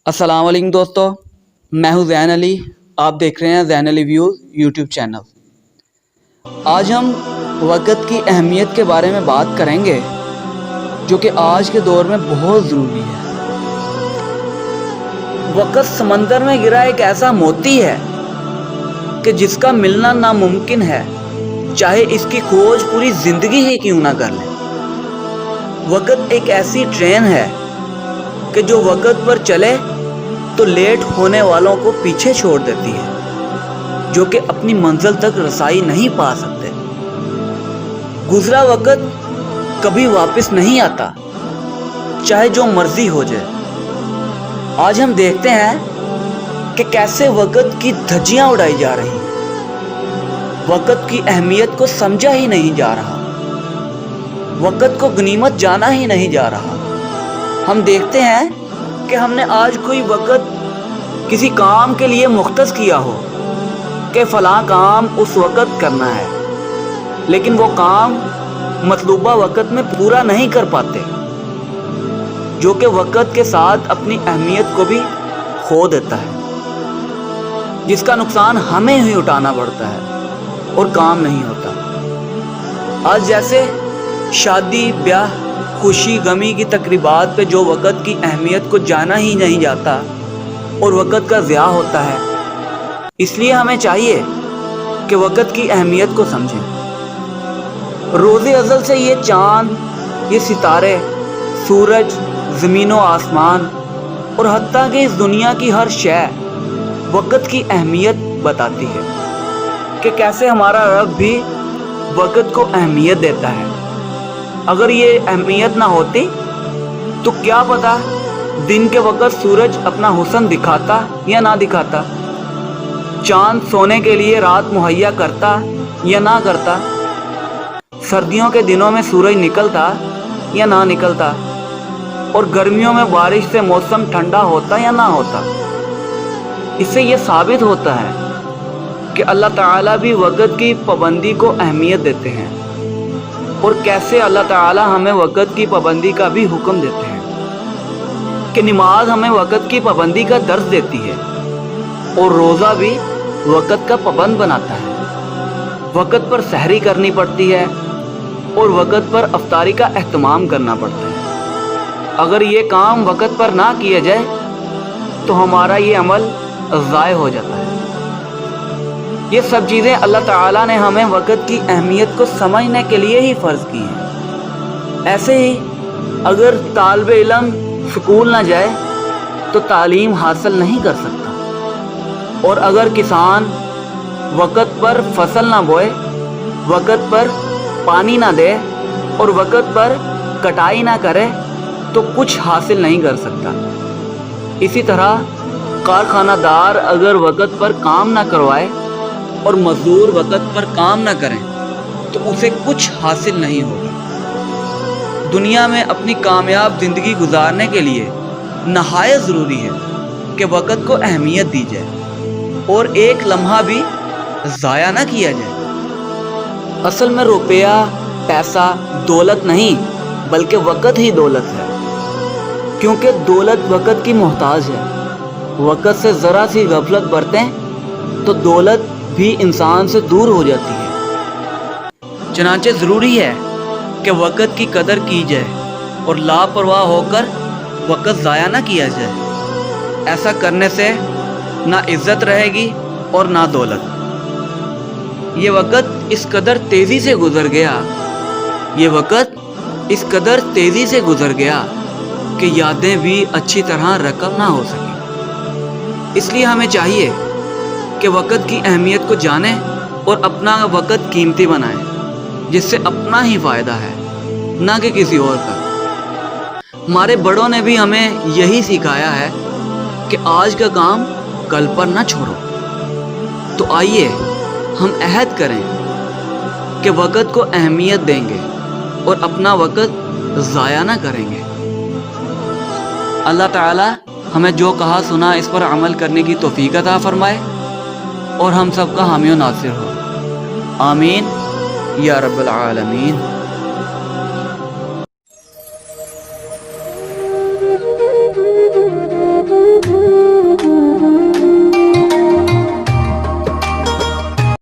अस्सलाम वालेकुम दोस्तों, मैं हूं ज़ैन अली। आप देख रहे हैं ज़ैन अली व्यूज़ यूट्यूब चैनल। आज हम वक़्त की अहमियत के बारे में बात करेंगे जो कि आज के दौर में बहुत ज़रूरी है। वक़्त समंदर में गिरा एक ऐसा मोती है कि जिसका मिलना नामुमकिन है, चाहे इसकी खोज पूरी ज़िंदगी ही क्यों ना कर लें। वक़्त एक ऐसी ट्रेन है कि जो वक़्त पर चले तो लेट होने वालों को पीछे छोड़ देती है, जो कि अपनी मंजिल तक रसाई नहीं पा सकते। गुज़रा वक़्त कभी वापस नहीं आता, चाहे जो मर्जी हो जाए। आज हम देखते हैं कि कैसे वक़्त की धज्जियां उड़ाई जा रही हैं। वक़्त की अहमियत को समझा ही नहीं जा रहा, वक़्त को गनीमत जाना ही नहीं जा रहा। हम देखते हैं कि हमने आज कोई वक़्त किसी काम के लिए मुख्तस किया हो कि फ़लाँ काम उस वक़्त करना है, लेकिन वो काम मतलूबा वक़्त में पूरा नहीं कर पाते, जो कि वक़्त के साथ अपनी अहमियत को भी खो देता है, जिसका नुकसान हमें ही उठाना पड़ता है और काम नहीं होता। आज जैसे शादी, ब्याह, खुशी गमी की तकरीबात पे जो वक़्त की अहमियत को जाना ही नहीं जाता और वक़्त का ज़िया होता है, इसलिए हमें चाहिए कि वक़्त की अहमियत को समझें। रोज़े अज़ल से ये चाँद, ये सितारे, सूरज, ज़मीन व आसमान और हत्ता कि इस दुनिया की हर शय वक़्त की अहमियत बताती है कि कैसे हमारा रब भी वक़्त को अहमियत देता है। अगर ये अहमियत ना होती तो क्या पता दिन के वक़्त सूरज अपना हुस्न दिखाता या ना दिखाता, चाँद सोने के लिए रात मुहैया करता या ना करता, सर्दियों के दिनों में सूरज निकलता या ना निकलता, और गर्मियों में बारिश से मौसम ठंडा होता या ना होता। इससे ये साबित होता है कि अल्लाह ताला भी वक़्त की पाबंदी को अहमियत देते हैं और कैसे अल्लाह ताला हमें वक़्त की पाबंदी का भी हुक्म देते हैं कि नमाज हमें वक़्त की पाबंदी का दर्स देती है और रोज़ा भी वक़्त का पाबंद बनाता है। वक़्त पर सहरी करनी पड़ती है और वक़्त पर अफ्तारी का एहतमाम करना पड़ता है। अगर ये काम वक़्त पर ना किया जाए तो हमारा ये अमल ज़ाय हो जाता है। ये सब चीज़ें अल्लाह ताला ने हमें वक़्त की अहमियत को समझने के लिए ही फ़र्ज़ की हैं। ऐसे ही अगर तालिब इल्म स्कूल ना जाए तो तालीम हासिल नहीं कर सकता, और अगर किसान वक़्त पर फसल ना बोए, वक़्त पर पानी ना दे और वक़्त पर कटाई ना करे तो कुछ हासिल नहीं कर सकता। इसी तरह कारखानादार अगर वक़्त पर काम ना करवाए और मज़दूर वक़्त पर काम ना करें तो उसे कुछ हासिल नहीं होगा। दुनिया में अपनी कामयाब ज़िंदगी गुजारने के लिए नहायत ज़रूरी है कि वक़्त को अहमियत दी जाए और एक लम्हा भी ज़ाया ना किया जाए। असल में रुपया, पैसा, दौलत नहीं बल्कि वक़्त ही दौलत है, क्योंकि दौलत वक़्त की मोहताज है। वक़्त से ज़रा सी गफलत बरतें तो दौलत भी इंसान से दूर हो जाती है। चनांचे ज़रूरी है कि वक़्त की कदर की जाए और लापरवाह होकर वक़्त ज़ाया ना किया जाए। ऐसा करने से ना इज़्ज़त रहेगी और ना दौलत। ये वक़्त इस कदर तेज़ी से गुज़र गया, ये वक़्त इस कदर तेज़ी से गुज़र गया कि यादें भी अच्छी तरह रकम ना हो सकी। इसलिए हमें चाहिए कि वक़्त की अहमियत को जानें और अपना वक़्त कीमती बनाएं, जिससे अपना ही फ़ायदा है, ना कि किसी और का। हमारे बड़ों ने भी हमें यही सिखाया है कि आज का काम कल पर ना छोड़ो। तो आइए हम अहद करें कि वक़्त को अहमियत देंगे और अपना वक़्त ज़ाया ना करेंगे। अल्लाह ताला हमें जो कहा सुना इस पर अमल करने की तौफीक अता फरमाए और हम सब का हामी नासिर हो। आमीन या रब्बल आलमीन।